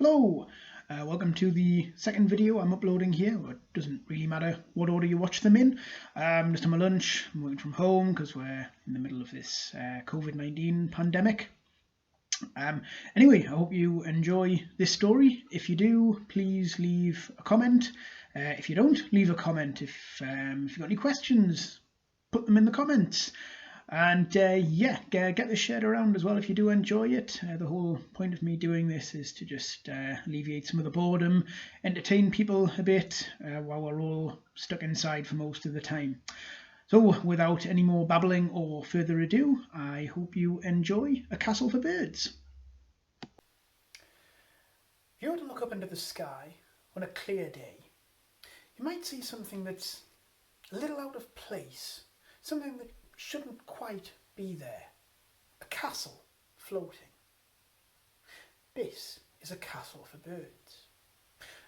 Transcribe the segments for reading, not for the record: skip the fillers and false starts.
Hello, welcome to the second video I'm uploading here. Well, it doesn't really matter what order you watch them in. Just on my lunch, I'm working from home because we're in the middle of this COVID-19 pandemic. Anyway, I hope you enjoy this story. If you do, please leave a comment. If you don't, leave a comment. If you've got any questions, put them in the comments. And yeah, get this shared around as well if you do enjoy it. The whole point of me doing this is to just alleviate some of the boredom, entertain people a bit while we're all stuck inside for most of the time. So without any more babbling or further ado, I hope you enjoy A Castle for Birds. If you were to look up into the sky on a clear day, you might see something that's a little out of place, something that shouldn't quite be there. A castle floating. This is a castle for birds.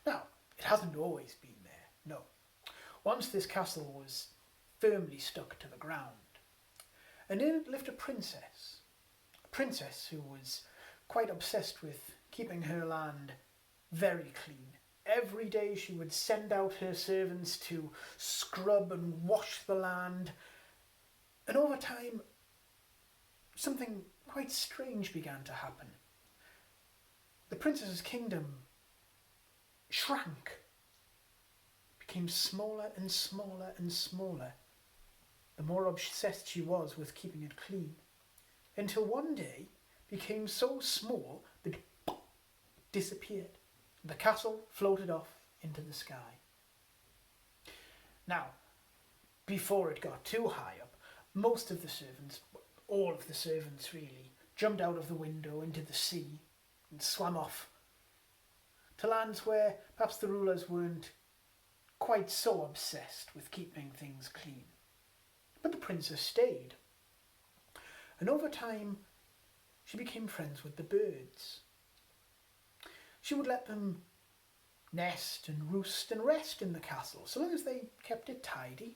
Now, it hasn't always been there, no. Once this castle was firmly stuck to the ground, and in it lived a princess who was quite obsessed with keeping her land very clean. Every day she would send out her servants to scrub and wash the land. And over time, something quite strange began to happen. The princess's kingdom shrank, became smaller and smaller and smaller, the more obsessed she was with keeping it clean, until one day became so small that it disappeared. The castle floated off into the sky. Now, before it got too high up, most of the servants, all of the servants really, jumped out of the window into the sea and swam off to lands where perhaps the rulers weren't quite so obsessed with keeping things clean. But the princess stayed, and over time she became friends with the birds. She would let them nest and roost and rest in the castle so long as they kept it tidy.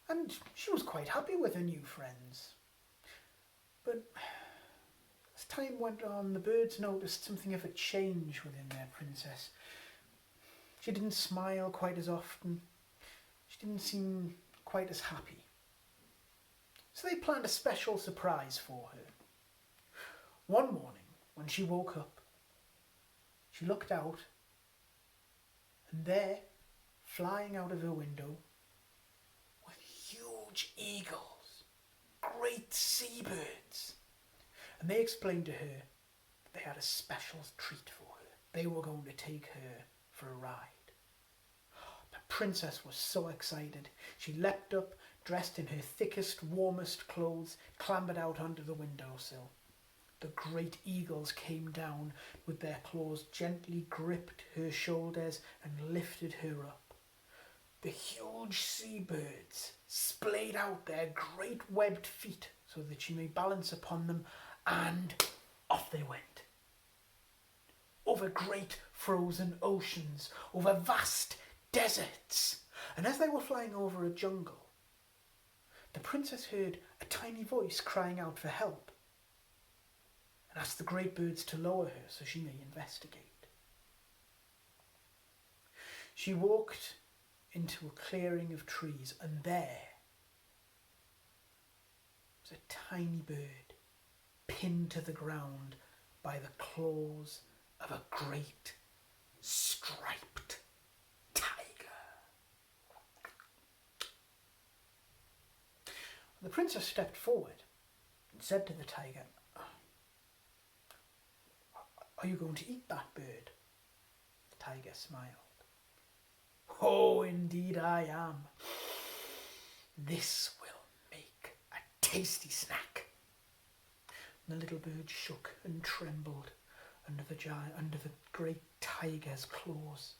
And she was quite happy with her new friends. But as time went on, the birds noticed something of a change within their princess. She didn't smile quite as often. She didn't seem quite as happy. So they planned a special surprise for her. One morning, when she woke up, she looked out, and there, flying out of her window, huge eagles, great seabirds. And they explained to her that they had a special treat for her. They were going to take her for a ride. The princess was so excited. She leapt up, dressed in her thickest, warmest clothes, clambered out onto the windowsill. The great eagles came down with their claws, gently gripped her shoulders and lifted her up. The huge seabirds splayed out their great webbed feet so that she may balance upon them, and off they went. Over great frozen oceans, over vast deserts, and as they were flying over a jungle, the princess heard a tiny voice crying out for help and asked the great birds to lower her so she may investigate. She walked into a clearing of trees, and there was a tiny bird pinned to the ground by the claws of a great striped tiger. The princess stepped forward and said to the tiger, "Are you going to eat that bird?" The tiger smiled. "Oh, indeed I am. This will make a tasty snack." And the little bird shook and trembled under the great tiger's claws.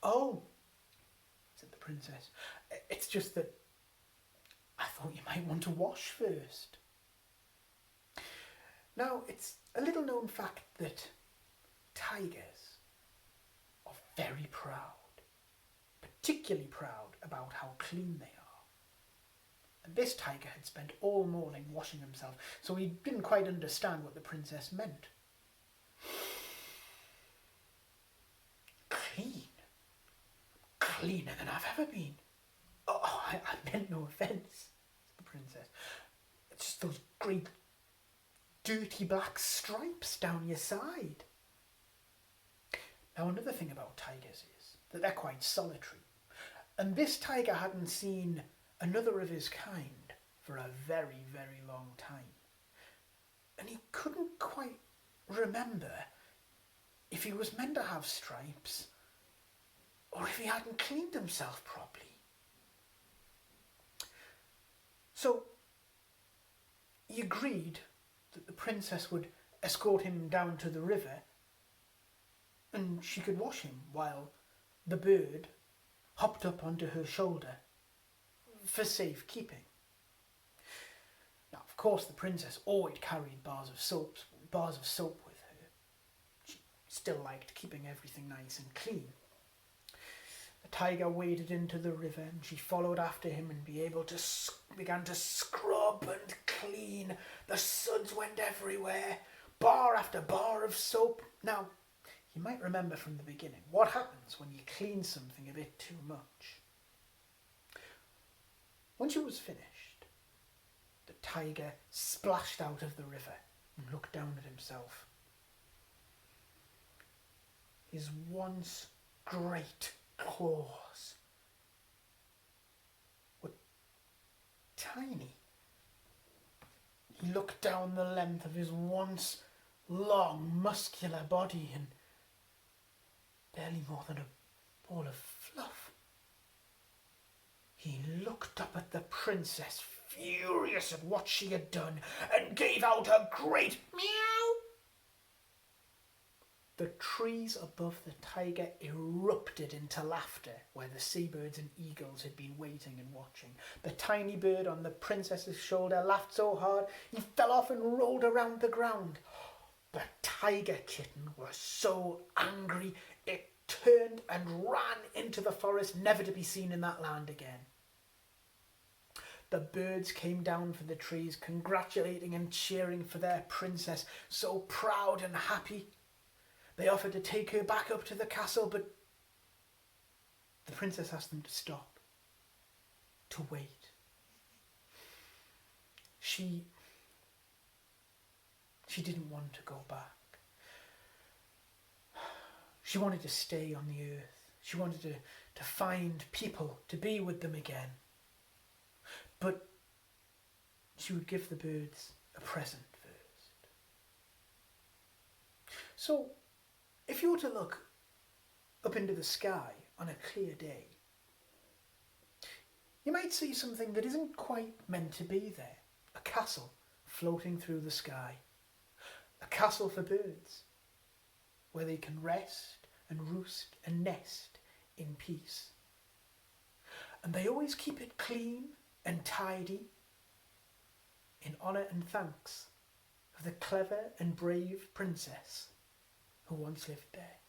"Oh," said the princess, "it's just that I thought you might want to wash first." Now, it's a little known fact that tigers are very proud, particularly proud about how clean they are. And this tiger had spent all morning washing himself, so he didn't quite understand what the princess meant. cleaner than I've ever been. Oh, I meant no offence, the princess. It's just those great dirty black stripes down your side. Now, another thing about tigers is that they're quite solitary. And this tiger hadn't seen another of his kind for a very, very long time. And he couldn't quite remember if he was meant to have stripes or if he hadn't cleaned himself properly. So he agreed that the princess would escort him down to the river and she could wash him while the bird hopped up onto her shoulder for safekeeping. Now, of course, the princess always carried bars of soap with her. She still liked keeping everything nice and clean. The tiger waded into the river and she followed after him and began to scrub and clean. The suds went everywhere, bar after bar of soap. Now, you might remember from the beginning what happens when you clean something a bit too much. When she was finished, the tiger splashed out of the river and looked down at himself. His once great claws were tiny. He looked down the length of his once long, muscular body and barely more than a ball of fluff. He looked up at the princess, furious at what she had done, and gave out a great meow. The trees above the tiger erupted into laughter where the seabirds and eagles had been waiting and watching. The tiny bird on the princess's shoulder laughed so hard he fell off and rolled around the ground. The tiger kitten was so angry it turned and ran into the forest, never to be seen in that land again. The birds came down from the trees, congratulating and cheering for their princess, so proud and happy. They offered to take her back up to the castle, but the princess asked them to stop, to wait. She didn't want to go back. She wanted to stay on the earth. She wanted to find people, to be with them again. But she would give the birds a present first. So, if you were to look up into the sky on a clear day, you might see something that isn't quite meant to be there. A castle floating through the sky. A castle for birds, where they can rest and roost and nest in peace. And they always keep it clean and tidy in honour and thanks of the clever and brave princess who once lived there.